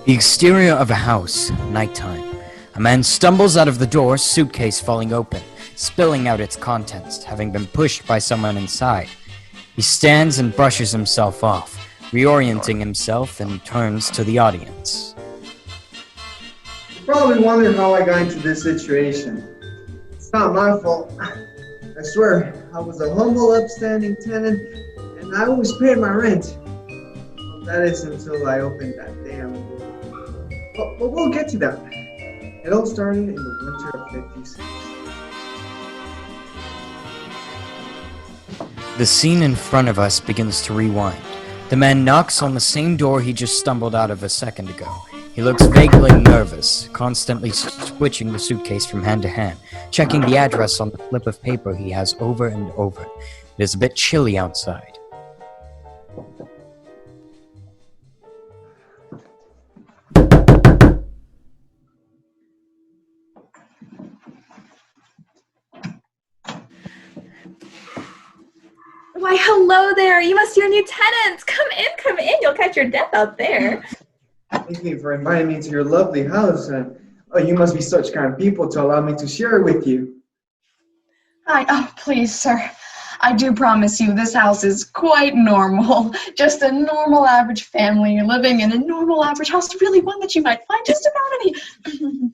The exterior of a house, nighttime. A man stumbles out of the door, suitcase falling open, spilling out its contents, having been pushed by someone inside. He stands and brushes himself off, reorienting himself and turns to the audience. You probably wonder how I got into this situation. It's not my fault. I swear, I was a humble, upstanding tenant, and I always paid my rent. Well, that is until I opened that damn door. But we'll get to that. It all started in the winter of '56. The scene in front of us begins to rewind. The man knocks on the same door he just stumbled out of a second ago. He looks vaguely nervous, constantly switching the suitcase from hand to hand, checking the address on the slip of paper he has over and over. It is a bit chilly outside. Why, hello there. You must be your new tenants. Come in. You'll catch your death out there. Thank you for inviting me to your lovely house. You must be such kind people to allow me to share it with you. Please, sir. I do promise you this house is quite normal. Just a normal average family living in a normal average house. Really one that you might find just about any.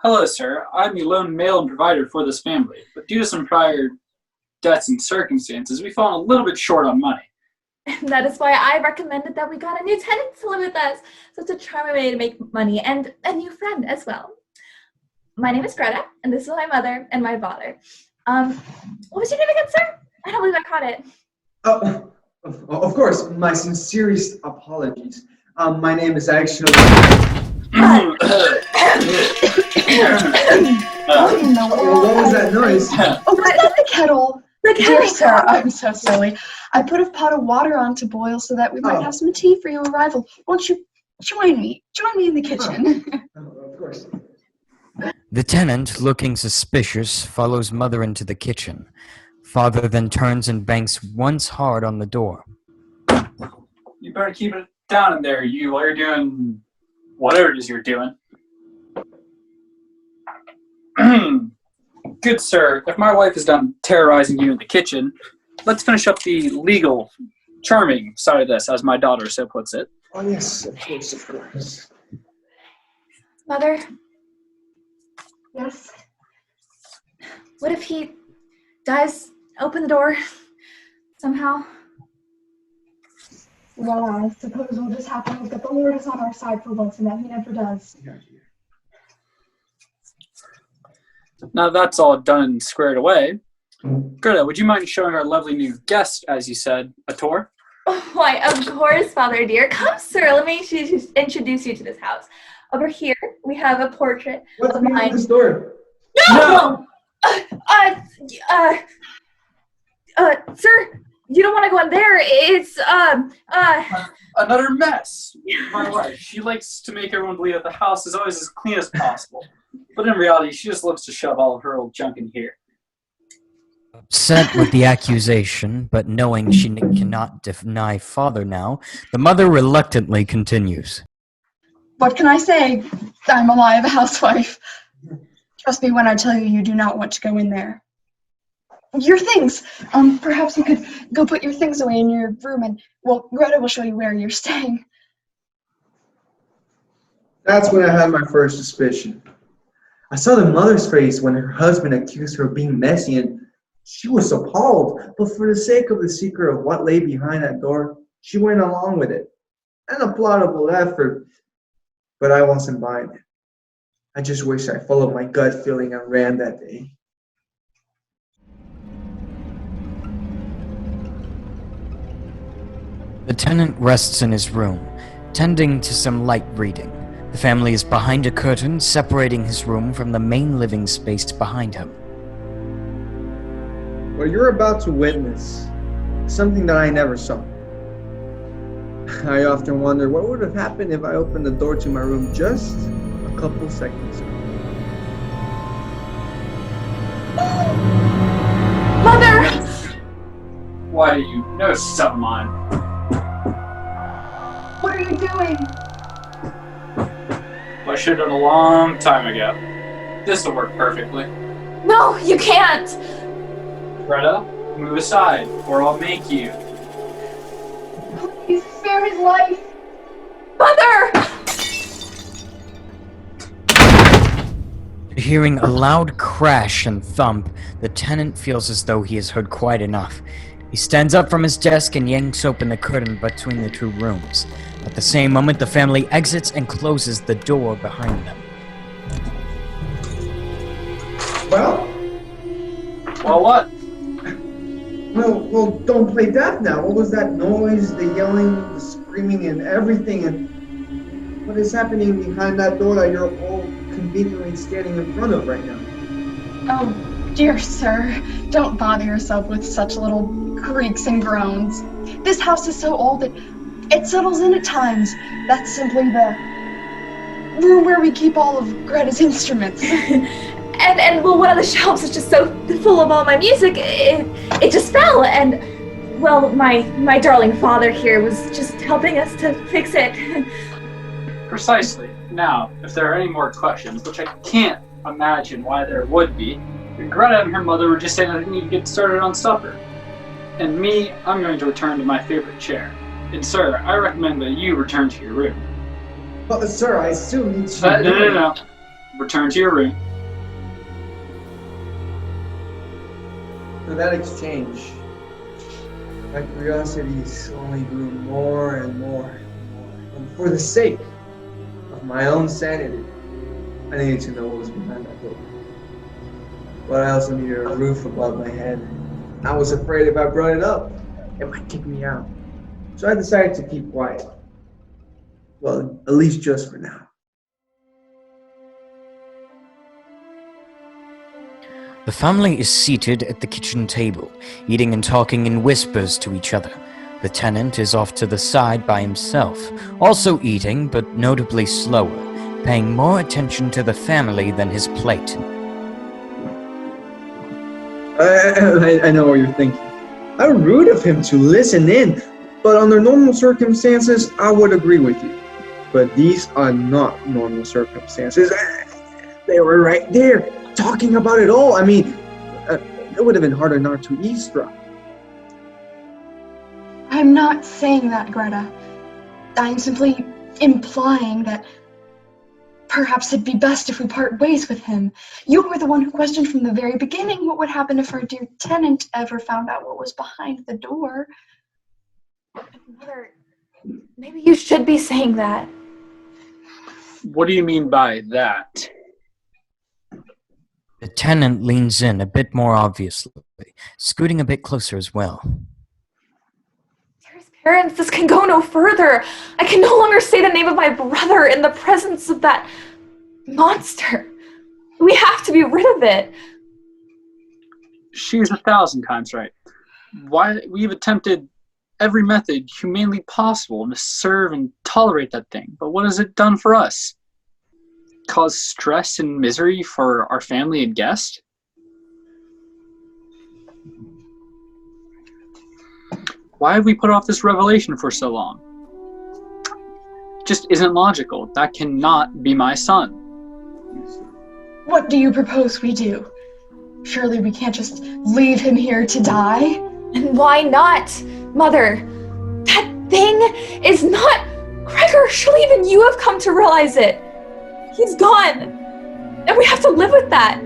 Hello, sir. I'm the lone male provider for this family, but due to some prior deaths and circumstances, we've fallen a little bit short on money. And that is why I recommended that we got a new tenant to live with us. So it's a charming way to make money and a new friend as well. My name is Greta, and this is my mother and my father. What was your name again, sir? I don't believe I caught it. Of course, my sincerest apologies. My name is actually... What was that noise? Oh, was that the kettle? The kettle. Dear sir, I'm so silly. I put a pot of water on to boil so that we might have some tea for your arrival. Won't you join me? Join me in the kitchen. Of course. The tenant, looking suspicious, follows mother into the kitchen. Father then turns and bangs once hard on the door. You better keep it down in there, while you're doing whatever it is you're doing. Good sir, if my wife is done terrorizing you in the kitchen, let's finish up the legal, charming side of this, as my daughter so puts it. Oh yes, of course. Mother, Yes? what if he dies? Open the door somehow. Well, I suppose we'll just have to hope that the Lord is on our side for once and that he never does. Now that's all done and squared away. Greta, would you mind showing our lovely new guest, as you said, a tour? Why, of course, Father dear. Come, sir, let me introduce you to this house. Over here, we have a portrait What's of behind mine. this door? No! Sir, you don't want to go in there. It's, Another mess. My wife, she likes to make everyone believe that the house is always as clean as possible. But in reality, she just looks to shove all of her old junk in here. Upset with the accusation, but knowing she cannot deny father now, the mother reluctantly continues. What can I say? I'm alive, a housewife. Trust me when I tell you, you do not want to go in there. Your things. Perhaps you could go put your things away in your room and, well, Greta will show you where you're staying. That's when I had my first suspicion. I saw the mother's face when her husband accused her of being messy, and she was appalled. But for the sake of the secret of what lay behind that door, she went along with it. An applaudable effort, but I wasn't buying it. I just wish I followed my gut feeling and ran that day. The tenant rests in his room, tending to some light reading. The family is behind a curtain, separating his room from the main living space behind him. What you're about to witness is something that I never saw. I often wonder what would have happened if I opened the door to my room just a couple seconds ago. Mother! Why do you know someone? What are you you doing? Well, I should have done a long time ago. This will work perfectly. No, you can't! Greta, move aside, or I'll make you. Please spare his life. Mother! Hearing a loud crash and thump, the tenant feels as though he has heard quite enough. He stands up from his desk and yanks open the curtain between the two rooms. At the same moment, the family exits and closes the door behind them. Well, Well, what? well, don't play deaf now. What was that noise, the yelling, the screaming, and everything? And what is happening behind that door that you're all conveniently standing in front of right now? Oh, dear sir, don't bother yourself with such little creaks and groans. This house is so old that it settles in at times. That's simply the room where we keep all of Greta's instruments. And well, one of the shelves is just so full of all my music, it just fell, and well, my darling father here was just helping us to fix it. Precisely. Now, if there are any more questions, which I can't imagine why there would be, Greta and her mother were just saying that they need to get started on supper. And me, I'm going to return to my favorite chair. And sir, I recommend that you return to your room. But sir, I still need to. No. Return to your room. For that exchange, my curiosity only grew more and more and more. And for the sake of my own sanity, I needed to know what was behind that door. But I also needed a roof above my head. I was afraid if I brought it up, it might kick me out. So I decided to keep quiet. Well, at least just for now. The family is seated at the kitchen table, eating and talking in whispers to each other. The tenant is off to the side by himself, also eating, but notably slower, paying more attention to the family than his plate. I know what you're thinking. How rude of him to listen in, but under normal circumstances, I would agree with you. But these are not normal circumstances. They were right there, talking about it all. I mean, it would have been harder not to eavesdrop. I'm not saying that, Greta. I'm simply implying that perhaps it'd be best if we part ways with him. You were the one who questioned from the very beginning what would happen if our dear tenant ever found out what was behind the door. Mother, maybe you should be saying that. What do you mean by that? The tenant leans in a bit more obviously, scooting a bit closer as well. Dearest parents, this can go no further. I can no longer say the name of my brother in the presence of that monster. We have to be rid of it. She's 1,000 times right. Why we've attempted every method humanely possible to serve and tolerate that thing, but what has it done for us? Cause stress and misery for our family and guests? Why have we put off this revelation for so long? Just isn't logical. That cannot be my son. What do you propose we do? Surely we can't just leave him here to die? And why not, Mother? That thing is not Gregor. Surely even you have come to realize it. He's gone. And we have to live with that.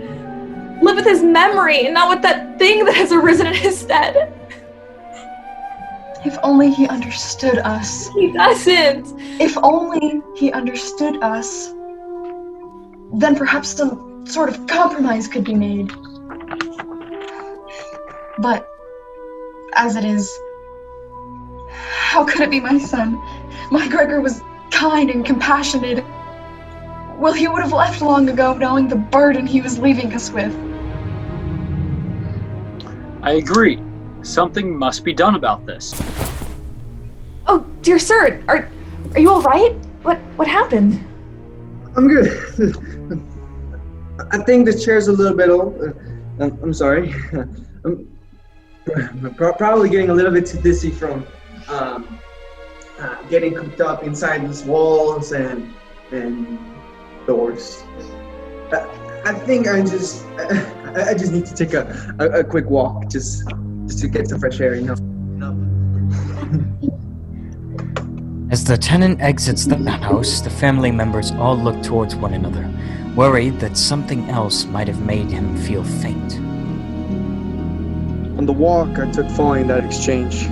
Live with his memory, and not with that thing that has arisen in his stead. If only he understood us. He doesn't. If only he understood us, then perhaps some sort of compromise could be made. But as it is, how could it be my son? My Gregor was kind and compassionate. Well, he would have left long ago, knowing the burden he was leaving us with. I agree. Something must be done about this. Oh, dear sir, are you all right? What happened? I'm good. I think the chair's a little bit old. I'm sorry. I'm probably getting a little bit too dizzy from getting cooped up inside these walls and doors. I think I just need to take a quick walk just to get some fresh air, you know. As the tenant exits the house, the family members all look towards one another, worried that something else might have made him feel faint. On the walk I took following that exchange,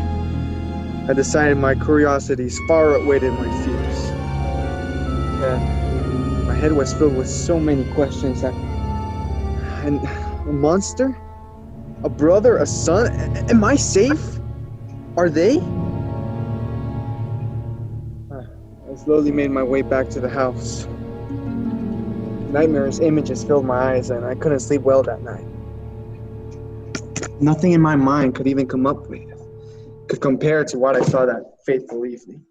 I decided my curiosities far outweighed my fears. My head was filled with so many questions and a monster? A brother? A son? Am I safe? Are they? I slowly made my way back to the house. Nightmares images filled my eyes and I couldn't sleep well that night. Nothing in my mind could even could compare to what I saw that fateful evening.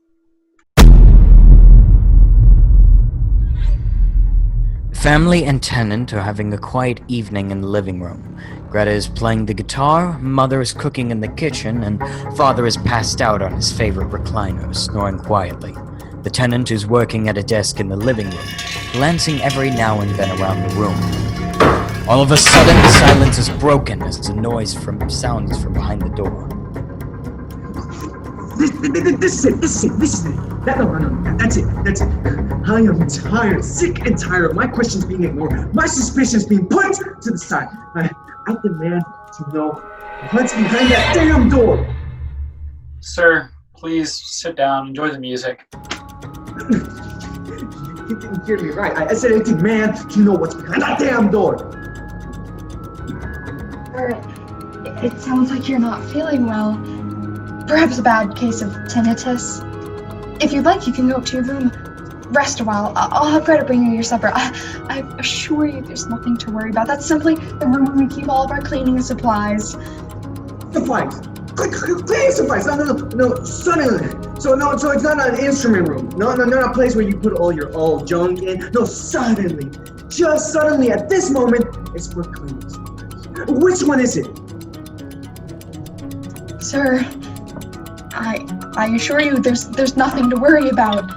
Family and tenant are having a quiet evening in the living room. Greta is playing the guitar, mother is cooking in the kitchen, and father is passed out on his favorite recliner, snoring quietly. The tenant is working at a desk in the living room, glancing every now and then around the room. All of a sudden, silence is broken as a noise sounds from behind the door. This is it. No, that's it. I am tired, sick and tired of my questions being ignored, my suspicions being put to the side. I demand to know what's behind that damn door. Sir, please sit down, enjoy the music. You didn't hear me right. I said I demand to know what's behind that damn door. It sounds like you're not feeling well. Perhaps a bad case of tinnitus. If you'd like, you can go up to your room, rest a while. I'll have Greta bring you your supper. I assure you there's nothing to worry about. That's simply the room where we keep all of our cleaning supplies. Supplies? Cleaning supplies? No, suddenly. So it's not an instrument room. Not a place where you put all your old junk in. No, suddenly. Just suddenly, at this moment, it's for cleaning supplies. Which one is it? Sir, I assure you there's nothing to worry about.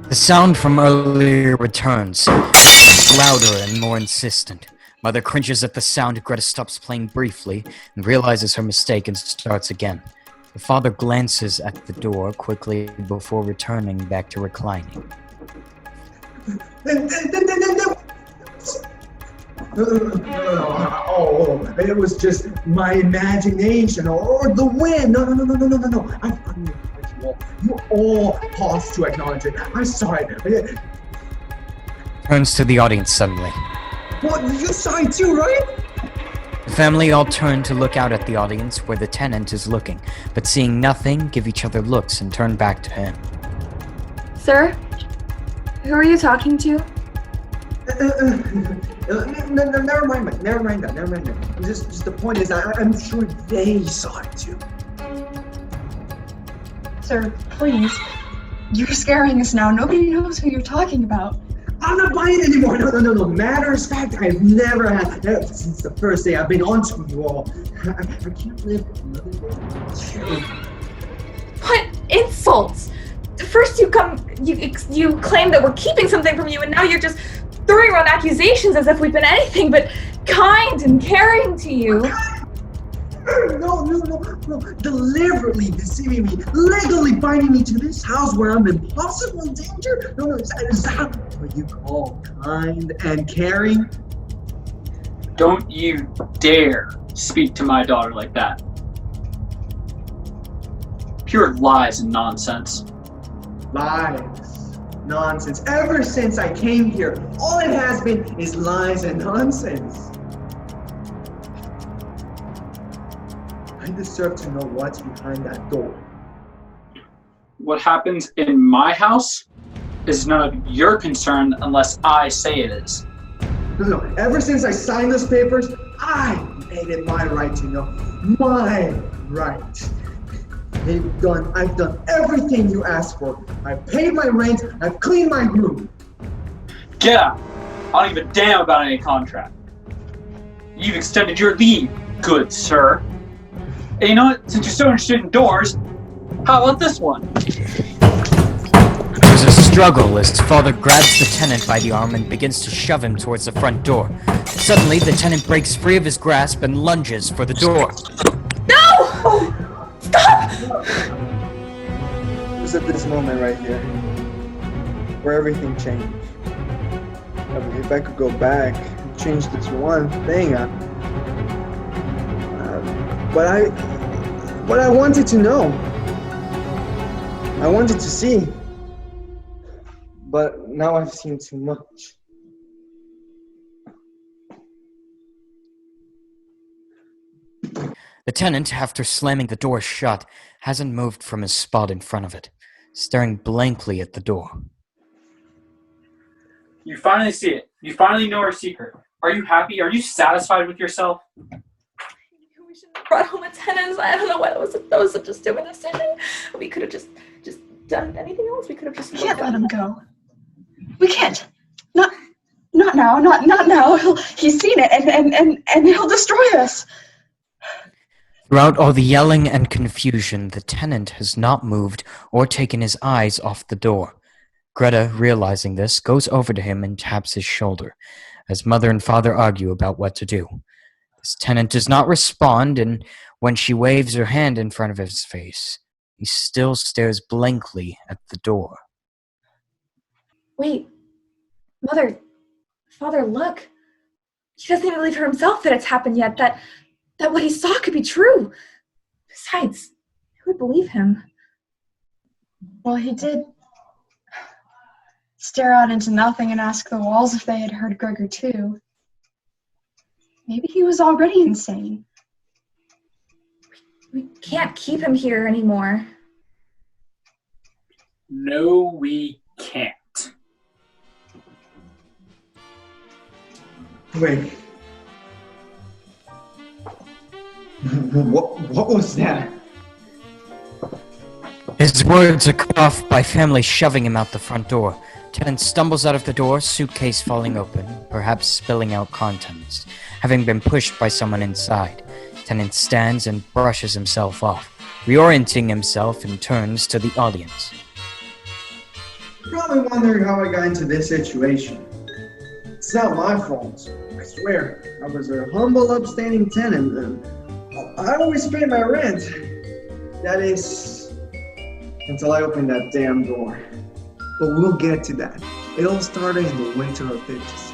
The sound from earlier returns, louder and more insistent. Mother cringes at the sound. Greta stops playing briefly and realizes her mistake and starts again. The father glances at the door quickly before returning back to reclining. Oh, it was just my imagination or the wind. No. I finally heard you all. You all paused to acknowledge it. I saw it. Turns to the audience suddenly. What? You saw it too, right? The family all turn to look out at the audience where the tenant is looking, but seeing nothing, give each other looks and turn back to him. Sir? Who are you talking to? Never mind that. Just the point is, I'm sure they saw it too. Sir, please. You're scaring us now. Nobody knows who you're talking about. I'm not buying anymore. No. Matter of fact, I've never had since the first day I've been onto you all. I can't live another day. What insults! First you claim that we're keeping something from you, and now you're just throwing around accusations as if we've been anything but kind and caring to you. No. Deliberately deceiving me, legally binding me to this house where I'm in possible danger? No, is that what you call kind and caring? Don't you dare speak to my daughter like that. Pure lies and nonsense. Lies. Nonsense. Ever since I came here, all it has been is lies and nonsense. I deserve to know what's behind that door. What happens in my house is none of your concern unless I say it is. No. Ever since I signed those papers, I made it my right to know. My right. I've done everything you asked for. I've paid my rent. I've cleaned my room. Get out. I don't give a damn about any contract. You've extended your leave, good sir. And you know what? Since you're so interested in doors, How about this one? There's a struggle as father grabs the tenant by the arm and begins to shove him towards the front door. Suddenly, the tenant breaks free of his grasp and lunges for the door. No! Stop! It was at this moment right here where everything changed. I mean, if I could go back and change this one thing, but I wanted to know. I wanted to see. But now I've seen too much. The tenant, after slamming the door shut, hasn't moved from his spot in front of it, staring blankly at the door. You finally see it. You finally know our secret. Are you happy? Are you satisfied with yourself? We shouldn't have brought home a tenant. I don't know why that was such a stupid decision. We could have just done anything else. We could have just. We can't let him go. We can't. Not now. Not now. He's seen it, and he'll destroy us. Throughout all the yelling and confusion, the tenant has not moved or taken his eyes off the door. Greta, realizing this, goes over to him and taps his shoulder, as mother and father argue about what to do. This tenant does not respond, and when she waves her hand in front of his face, he still stares blankly at the door. Wait, Mother, Father, look. He doesn't even believe for himself that it's happened yet, that what he saw could be true. Besides, who would believe him? Well, he did stare out into nothing and ask the walls if they had heard Gregor too. Maybe he was already insane. We can't keep him here anymore. No, we can't. Wait. What was that? His words are cut off by family shoving him out the front door. Tenant stumbles out of the door, suitcase falling open, perhaps spilling out contents, having been pushed by someone inside. Tenant stands and brushes himself off, reorienting himself and turns to the audience. You're probably wondering how I got into this situation. It's not my fault. I swear. I was a humble, upstanding tenant, and I always paid my rent. That is, until I opened that damn door. But we'll get to that. It all started in the winter of '56.